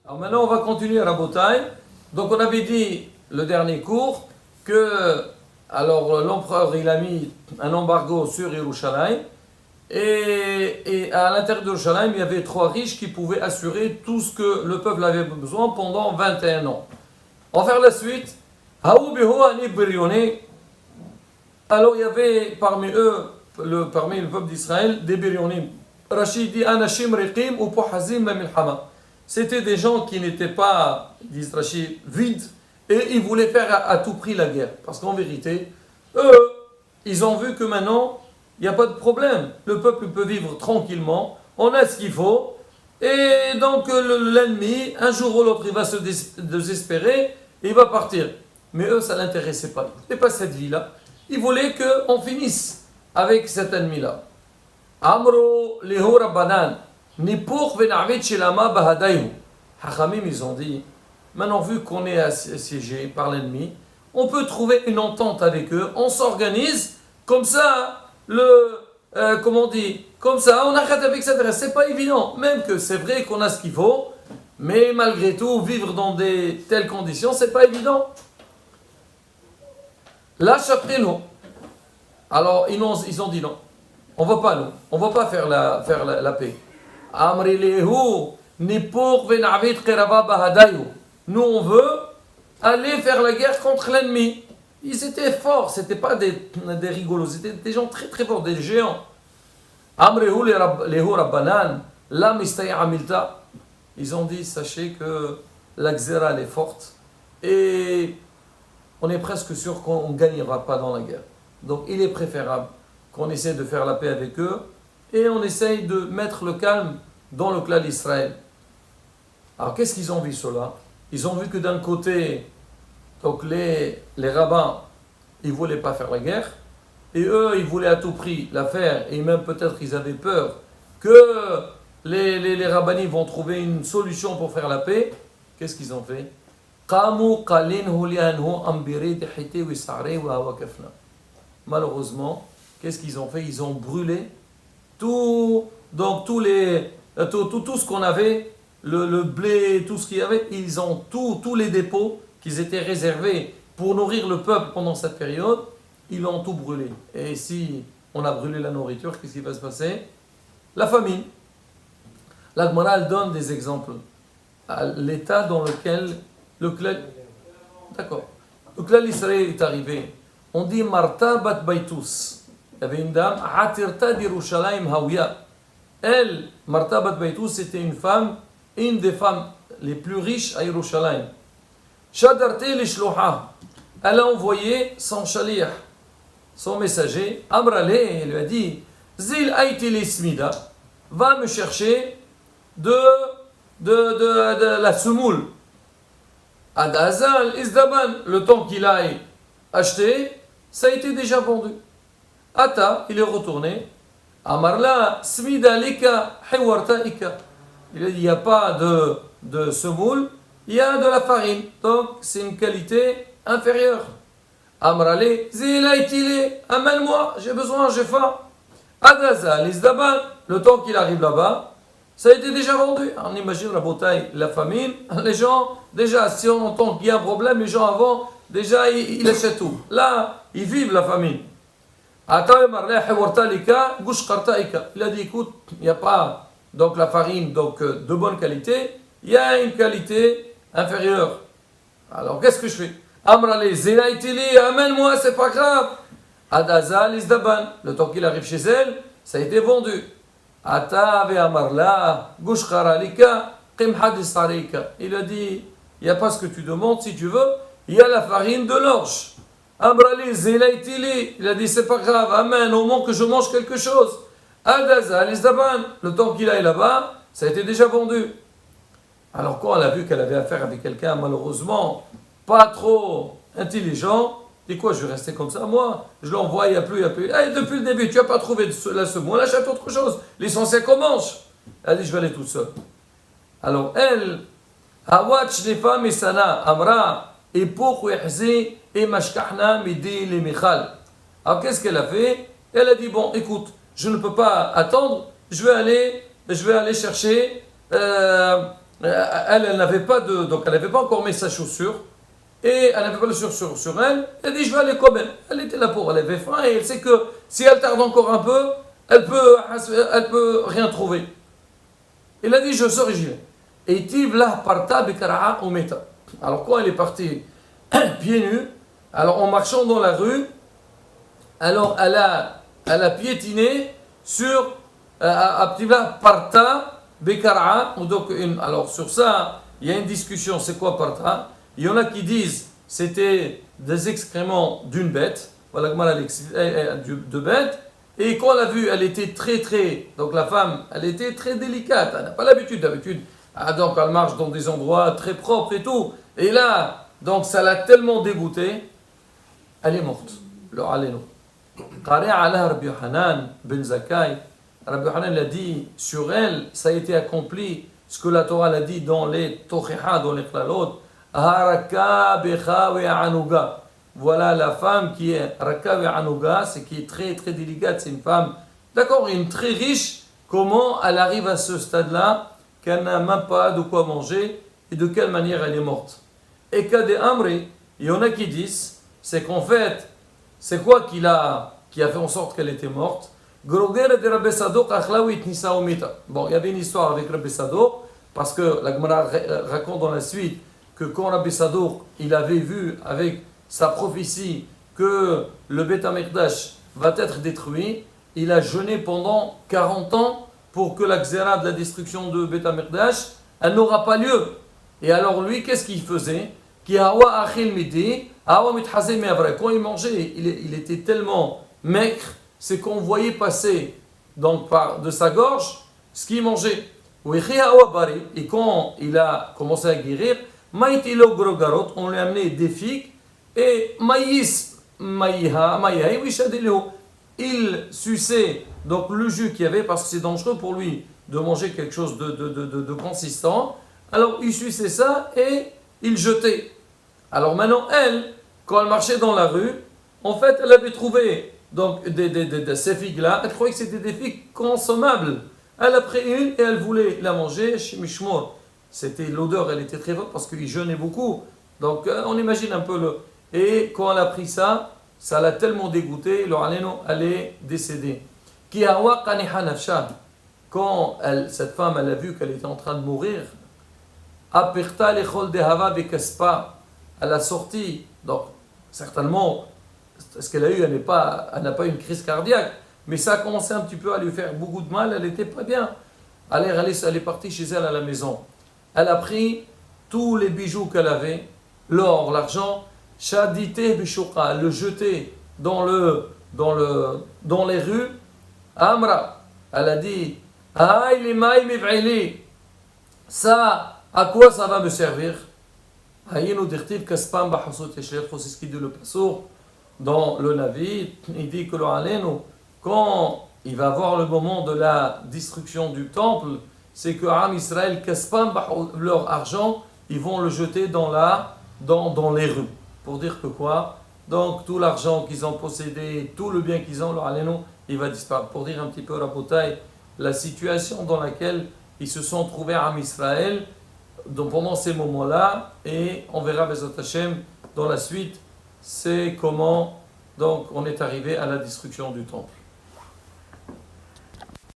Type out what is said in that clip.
Alors maintenant, on va continuer à Rabotai. Donc on avait dit le dernier cours que l'empereur il a mis un embargo sur Yerushalayim et à l'intérieur de Yerushalayim il y avait 3 riches qui pouvaient assurer tout ce que le peuple avait besoin pendant 21 ans. On va faire la suite. Alors il y avait parmi eux, parmi le peuple d'Israël, des biryonim. Rachid dit Anashim Riqim ou Pohazim la Milhama. C'était des gens qui n'étaient pas, disent Rachid, vides, et ils voulaient faire à tout prix la guerre. Parce qu'en vérité, eux, ils ont vu que maintenant, il n'y a pas de problème. Le peuple peut vivre tranquillement, on a ce qu'il faut, et donc l'ennemi, un jour ou l'autre, il va se désespérer, et il va partir. Mais eux, ça ne l'intéressait pas. Ils ne voulaient pas cette vie-là. Ils voulaient qu'on finisse avec cet ennemi-là. Amro leho rabbanan. Nipur venavit shelama bahadayhu. Hachamim, ils ont dit, maintenant vu qu'on est assiégé par l'ennemi, on peut trouver une entente avec eux, on s'organise, comme ça, comment on dit, comme ça, on arrête avec cette reste. C'est pas évident, même que c'est vrai qu'on a ce qu'il faut, mais malgré tout, vivre dans des telles conditions, c'est pas évident. Là, chaprino. Alors, ils ont dit non. On va pas, nous. On va pas faire la paix. Nous, on veut aller faire la guerre contre l'ennemi. Ils étaient forts, c'était pas des rigolos, c'était des gens très très forts, des géants. Ils ont dit, sachez que la xéra elle est forte et on est presque sûr qu'on ne gagnera pas dans la guerre. Donc il est préférable qu'on essaie de faire la paix avec eux et on essaye de mettre le calme dans le clan d'Israël. Alors qu'est-ce qu'ils ont vu cela? Ils ont vu que d'un côté, donc les rabbins, ils ne voulaient pas faire la guerre, et eux, ils voulaient à tout prix la faire, et même peut-être ils avaient peur que les rabbinis vont trouver une solution pour faire la paix. Qu'est-ce qu'ils ont fait? Malheureusement, qu'est-ce qu'ils ont fait? Ils ont brûlé tout ce qu'on avait, le blé, tout ce qu'il y avait, ils ont tous les dépôts qui étaient réservés pour nourrir le peuple pendant cette période, ils l'ont tout brûlé. Et si on a brûlé la nourriture, qu'est-ce qui va se passer? La famine. La Gemara donne des exemples. À l'état dans lequel le clan... D'accord. Le clan d'Israël est arrivé. On dit Marta bat Baitus. Il y avait une dame, Atirta d'Irushalayim Hawiya. Elle, Marta bat Baitus, c'était une des femmes les plus riches à Yerushalayim. Shadarte lishloha. Elle a envoyé son shaliah, son messager. Amrale, elle lui a dit, Zil aiti lismida, va me chercher de la semoule. Adazal isdaban, le temps qu'il aille acheter, ça a été déjà vendu. Ata, il est retourné. Amarla, smida lika, hiwarta ika. Il a dit, il n'y a pas de semoule, il y a de la farine. Donc, c'est une qualité inférieure. Amrale, zilaitile, amène-moi, j'ai besoin, j'ai faim. Adaza, l'isdaban, le temps qu'il arrive là-bas, ça a été déjà vendu. On imagine la bouteille, la famine. Les gens, déjà, si on entend qu'il y a un problème, les gens avant, déjà, ils achètent tout. Là, ils vivent la famine. Il a dit, écoute, il n'y a pas donc la farine de bonne qualité, il y a une qualité inférieure. Alors qu'est-ce que je fais? Amrale, zelaitili, amène-moi, c'est pas grave. Adaza, l'isdaban, le temps qu'il arrive chez elle, ça a été vendu. Ata ve amarla, gushkaralika, qimhadisarika. Il a dit, il n'y a pas ce que tu demandes, si tu veux, il y a la farine de l'orge. Amrali, zelaitili, il a dit, c'est pas grave, amène, au moins que je mange quelque chose. Adaza, l'isdaban, le temps qu'il aille là-bas, ça a été déjà vendu. Alors quand elle a vu qu'elle avait affaire avec quelqu'un, malheureusement, pas trop intelligent, dit quoi, je vais rester comme ça, moi, je l'envoie, il n'y a plus. Depuis le début, tu n'as pas trouvé la semoule, achète autre chose, l'essentiel qu'on mange. Elle dit, je vais aller toute seule. Alors elle, Awach les femmes et sana, Amra, et pour et mashkahna midi les michal. Alors qu'est-ce qu'elle a fait? Elle a dit, bon, écoute, je ne peux pas attendre, je vais aller chercher elle n'avait pas donc elle n'avait pas encore mis sa chaussure, et elle n'avait pas le chaussure sur elle. Elle dit, je vais aller quand même. Elle était là pour, elle avait faim, et elle sait que si elle tarde encore un peu, elle peut rien trouver. Il a dit, je sors et j'y vais. Et Tivla parta bikara'a umeta. Alors quand elle est partie pieds nus, alors en marchant dans la rue, alors elle a piétiné sur Tivla parta bikara'a. Donc alors sur ça, il y a une discussion, c'est quoi parta? Il y en a qui disent c'était des excréments d'une bête, voilà de bête. Et quand on l'a vue, elle était donc la femme, elle était très délicate, elle n'a pas d'habitude, donc elle marche dans des endroits très propres et tout. Et là, donc ça l'a tellement dégoûtée, elle est morte. Le aléno. Qari'a ala Rabbi Yohanan ben Zakkai, Rabbi Yohanan l'a dit, sur elle, ça a été accompli, ce que la Torah l'a dit dans les Tochiha, dans les Klalot, Haraka becha ve anuga. Voilà la femme qui est Raka ve anuga, c'est qui est très délicate, c'est une femme, d'accord, une très riche. Comment elle arrive à ce stade-là, qu'elle n'a même pas de quoi manger, et de quelle manière elle est morte? Et Kade Amri, il y en a qui disent, c'est qu'en fait, c'est quoi qui a fait en sorte qu'elle était morte? Bon, il y avait une histoire avec Rabbi Sadoq, parce que la Gemara raconte dans la suite que quand Rabbi Sadoq, il avait vu avec sa prophétie que le Beth Amikdash va être détruit, il a jeûné pendant 40 ans pour que la xéra de la destruction de Beth Amikdash, elle n'aura pas lieu. Et alors lui, qu'est-ce qu'il faisait? Quand il mangeait, il était tellement maigre, c'est qu'on voyait passer donc de sa gorge ce qu'il mangeait. Et quand il a commencé à guérir, on lui a amené des figues et il suçait donc le jus qu'il y avait, parce que c'est dangereux pour lui de manger quelque chose de consistant. Alors il suçait ça et il jetait. Alors maintenant, elle, quand elle marchait dans la rue, en fait, elle avait trouvé donc ces figues-là. Elle croyait que c'était des figues consommables. Elle a pris une et elle voulait la manger. Shimishmor, c'était l'odeur, elle était très forte parce qu'il jeûnait beaucoup. Donc on imagine un peu le. Et quand elle a pris ça, ça l'a tellement dégoûté, elle est décédée. Quand cette femme, elle a vu qu'elle était en train de mourir, elle a sorti, donc certainement, ce qu'elle a eu, elle n'a pas eu une crise cardiaque, mais ça a commencé un petit peu à lui faire beaucoup de mal, elle n'était pas bien. Elle est partie chez elle à la maison. Elle a pris tous les bijoux qu'elle avait, l'or, l'argent, shadité bishuqa, le jeter dans les rues. Amra, elle a dit, ça, à quoi ça va me servir? C'est ce qu'il dit le Passour dans le Navi. Il dit que quand il va avoir le moment de la destruction du temple, c'est que Am Israël, leur argent, ils vont le jeter dans les rues. Pour dire que quoi? Donc tout l'argent qu'ils ont possédé, tout le bien qu'ils ont, il va disparaître. Pour dire un petit peu, Rabotai, la situation dans laquelle ils se sont trouvés à Am Israël pendant ces moments-là, et on verra Bezat Hashem dans la suite, c'est comment donc on est arrivé à la destruction du temple.